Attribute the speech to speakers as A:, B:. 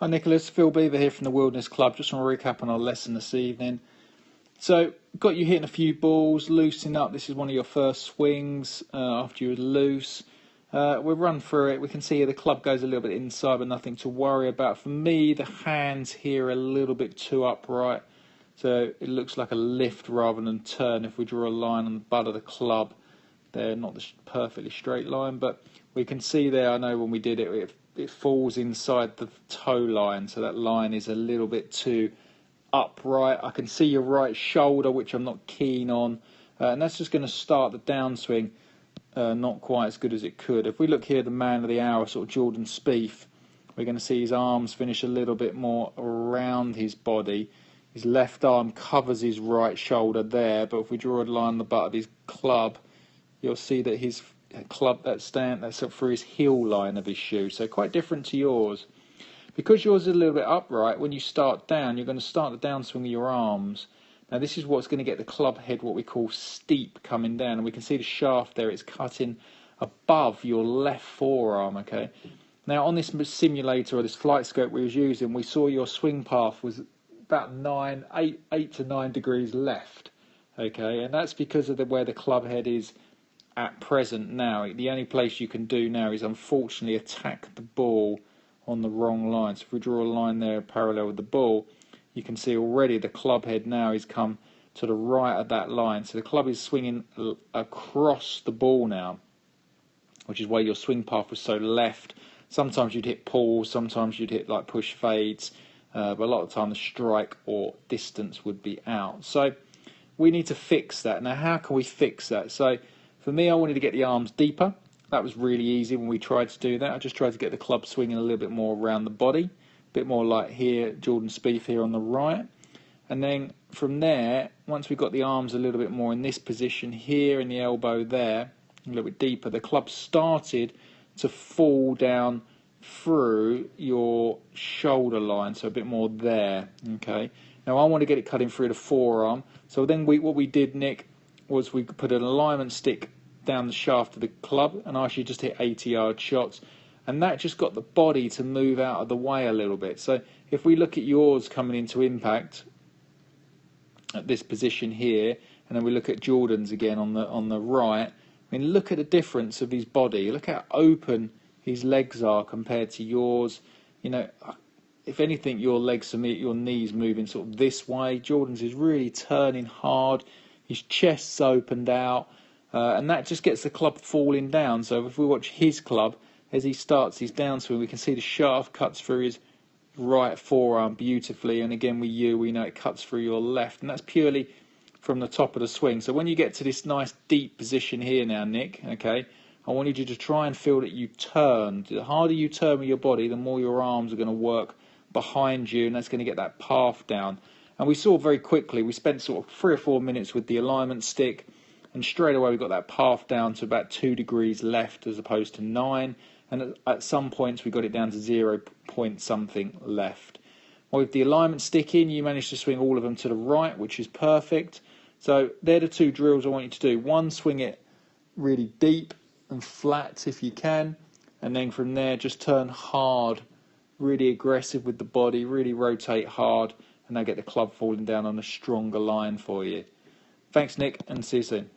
A: Hi Nicholas, Phil Beever here from the Wilderness Club. Just want to recap on our lesson this evening. So, got you hitting a few balls, loosening up. This is one of your first swings after you were loose. We'll run through it. We can see here the club goes a little bit inside, but nothing to worry about. For me, the hands here are a little bit too upright. So it looks like a lift rather than turn. If we draw a line on the butt of the club, they're not the perfectly straight line, but we can see there, I know when we did it, it falls inside the toe line, so that line is a little bit too upright. I can see your right shoulder, which I'm not keen on, and that's just going to start the downswing not quite as good as it could. If we look here, the man of the hour, sort of Jordan Spieth, we're going to see his arms finish a little bit more around his body. His left arm covers his right shoulder there, but if we draw a line on the butt of his club, you'll see that his club, that's up through his heel line of his shoe, so quite different to yours. Because yours is a little bit upright, when you start down, you're going to start the downswing of your arms. Now this is what's going to get the club head, what we call steep, coming down, and we can see the shaft there, it's cutting above your left forearm, okay? Now on this simulator, or this flight scope we was using, we saw your swing path was about 8 to 9 degrees left, okay? And that's because of where the club head is at present now. The only place you can do now is unfortunately attack the ball on the wrong line. So if we draw a line there parallel with the ball, you can see already the club head now has come to the right of that line. So the club is swinging across the ball now, which is why your swing path was so left. Sometimes you'd hit pulls, sometimes you'd hit like push fades, but a lot of the time the strike or distance would be out. So we need to fix that. Now how can we fix that? So for me, I wanted to get the arms deeper. That was really easy when we tried to do that. I just tried to get the club swinging a little bit more around the body, a bit more like here, Jordan Spieth here on the right. And then from there, once we got the arms a little bit more in this position here, in the elbow there, a little bit deeper, the club started to fall down through your shoulder line, so a bit more there, okay? Now I want to get it cutting through the forearm. So then what we did, Nick, was we put an alignment stick down the shaft of the club and asked you just to hit 80-yard shots, and that just got the body to move out of the way a little bit. So if we look at yours coming into impact at this position here, and then we look at Jordan's again on the right, I mean, look at the difference of his body. Look how open his legs are compared to yours. You know, if anything, your legs are your knees moving sort of this way. Jordan's is really turning hard. His chest's opened out, and that just gets the club falling down. So if we watch his club, as he starts his downswing, we can see the shaft cuts through his right forearm beautifully, and again we know it cuts through your left, and that's purely from the top of the swing. So when you get to this nice deep position here now, Nick, okay, I wanted you to try and feel that you turn. The harder you turn with your body, the more your arms are going to work behind you, and that's going to get that path down. And we saw very quickly, we spent sort of 3 or 4 minutes with the alignment stick, and straight away we got that path down to about 2 degrees left as opposed to 9, and at some points we got it down to 0 point something left. Well, with the alignment stick in, you managed to swing all of them to the right, which is perfect. So they're the 2 drills I want you to do. One, swing it really deep and flat if you can, and then from there just turn hard, really aggressive with the body, really rotate hard, and now get the club falling down on a stronger line for you. Thanks, Nick, and see you soon.